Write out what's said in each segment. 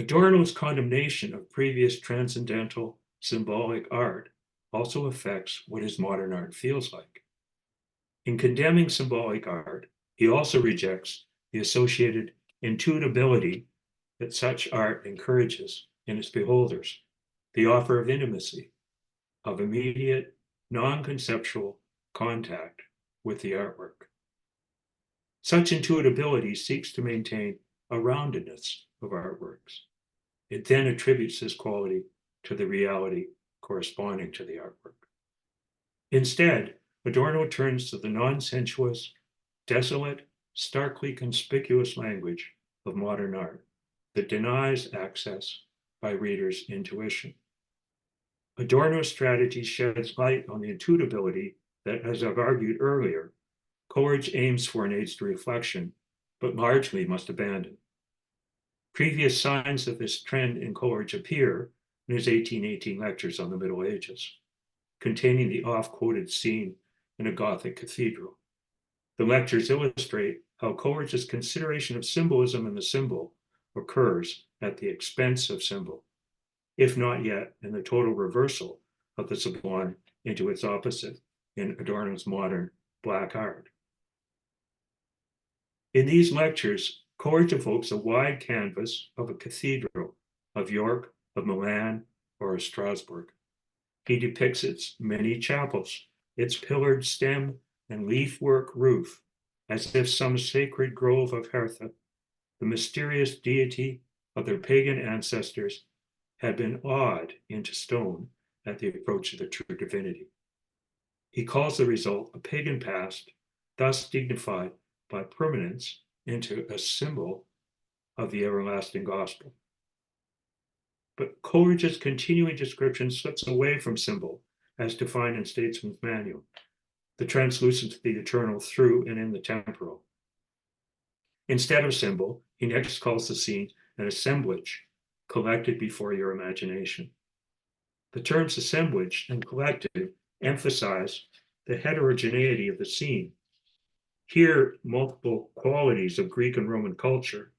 Adorno's condemnation of previous transcendental symbolic art also affects what his modern art feels like. In condemning symbolic art, he also rejects the associated intuitability that such art encourages in its beholders, the offer of intimacy, of immediate, non-conceptual contact with the artwork. Such intuitability seeks to maintain a roundedness of artworks. It then attributes this quality to the reality corresponding to the artwork. Instead, Adorno turns to the non-sensuous, desolate, starkly conspicuous language of modern art that denies access by readers' intuition. Adorno's strategy sheds light on the intuitability that, as I've argued earlier, Coleridge aims for and aids to reflection, but largely must abandon. Previous signs of this trend in Coleridge appear in his 1818 lectures on the Middle Ages, containing the oft-quoted scene in a Gothic cathedral. The lectures illustrate how Coleridge's consideration of symbolism in the symbol occurs at the expense of symbol, if not yet in the total reversal of the sublime into its opposite in Adorno's modern black art. In these lectures, Coleridge evokes a wide canvas of a cathedral, of York, of Milan, or of Strasbourg. He depicts its many chapels, its pillared stem and leafwork roof, as if some sacred grove of Hertha, the mysterious deity of their pagan ancestors, had been awed into stone at the approach of the true divinity. He calls the result a pagan past, thus dignified by permanence into a symbol of the everlasting gospel. But Coleridge's continuing description slips away from symbol as defined in Statesman's Manual, the translucence of the eternal through and in the temporal. Instead of symbol, he next calls the scene an assemblage collected before your imagination. The terms assemblage and collective emphasize the heterogeneity of the scene. Here, multiple qualities of Greek and Roman culture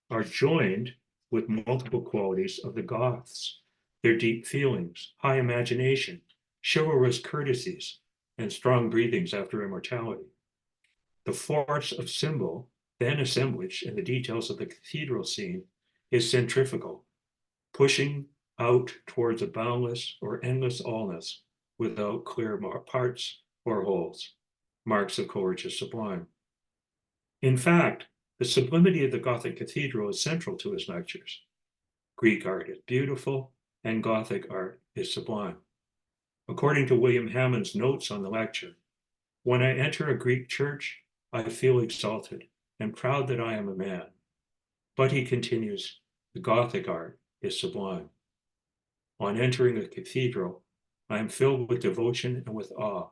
are joined with multiple qualities of the Goths, their deep feelings, high imagination, chivalrous courtesies, and strong breathings after immortality. The force of symbol, then assemblage in the details of the cathedral scene, is centrifugal, pushing out towards a boundless or endless allness without clear parts or holes, marks of Coleridge's sublime. In fact, the sublimity of the Gothic cathedral is central to his lectures. Greek art is beautiful, and Gothic art is sublime. According to William Hammond's notes on the lecture, when I enter a Greek church, I feel exalted and proud that I am a man. But he continues, the Gothic art is sublime. On entering a cathedral, I am filled with devotion and with awe.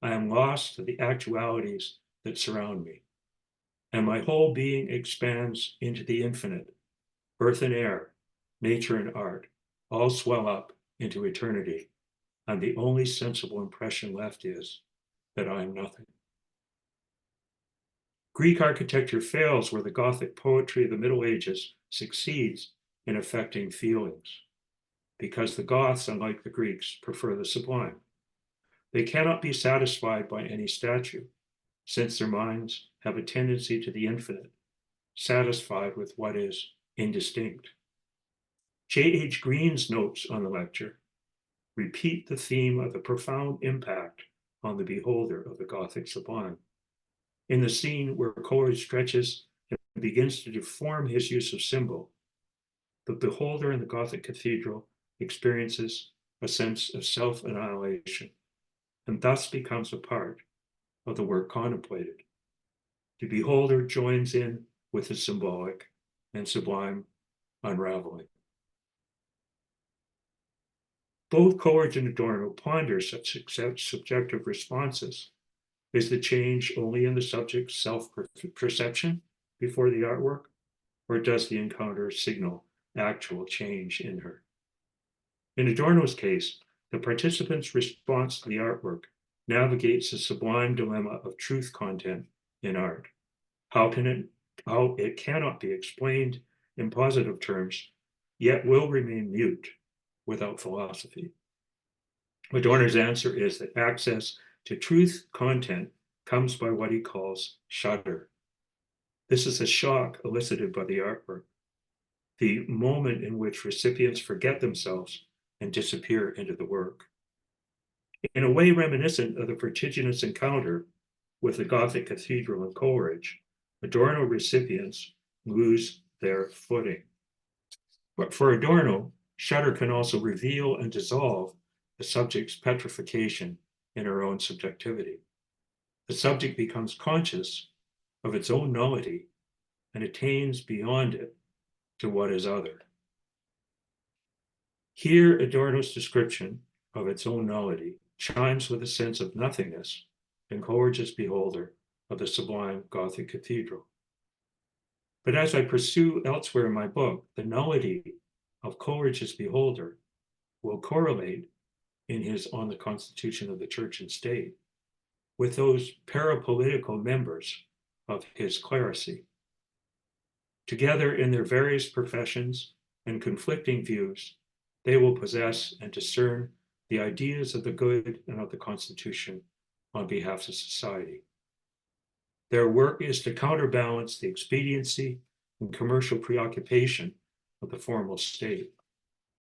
I am lost to the actualities that surround me, and my whole being expands into the infinite. Earth and air, nature and art, all swell up into eternity, and the only sensible impression left is that I am nothing. Greek architecture fails where the Gothic poetry of the Middle Ages succeeds in affecting feelings, because the Goths, unlike the Greeks, prefer the sublime. They cannot be satisfied by any statue, since their minds have a tendency to the infinite, satisfied with what is indistinct. J.H. Green's notes on the lecture repeat the theme of the profound impact on the beholder of the Gothic sublime. In the scene where Coleridge stretches and begins to deform his use of symbol, the beholder in the Gothic cathedral experiences a sense of self-annihilation and thus becomes a part of the work contemplated. The beholder joins in with the symbolic and sublime unraveling. Both Coleridge and Adorno ponder such subjective responses. Is the change only in the subject's self-perception before the artwork, or does the encounter signal actual change in her? In Adorno's case, the participant's response to the artwork navigates the sublime dilemma of truth content in art. How it cannot be explained in positive terms, yet will remain mute without philosophy. Adorno's answer is that access to truth content comes by what he calls shudder. This is a shock elicited by the artwork, the moment in which recipients forget themselves and disappear into the work. In a way reminiscent of the vertiginous encounter with the Gothic cathedral in Coleridge, Adorno recipients lose their footing. But for Adorno, shudder can also reveal and dissolve the subject's petrification in her own subjectivity. The subject becomes conscious of its own nullity and attains beyond it to what is other. Here, Adorno's description of its own nullity chimes with a sense of nothingness in Coleridge's beholder of the sublime Gothic cathedral. But as I pursue elsewhere in my book, the nullity of Coleridge's beholder will correlate in his On the Constitution of the Church and State with those parapolitical members of his clerisy. Together in their various professions and conflicting views, they will possess and discern the ideas of the good and of the Constitution on behalf of society. Their work is to counterbalance the expediency and commercial preoccupation of the formal state.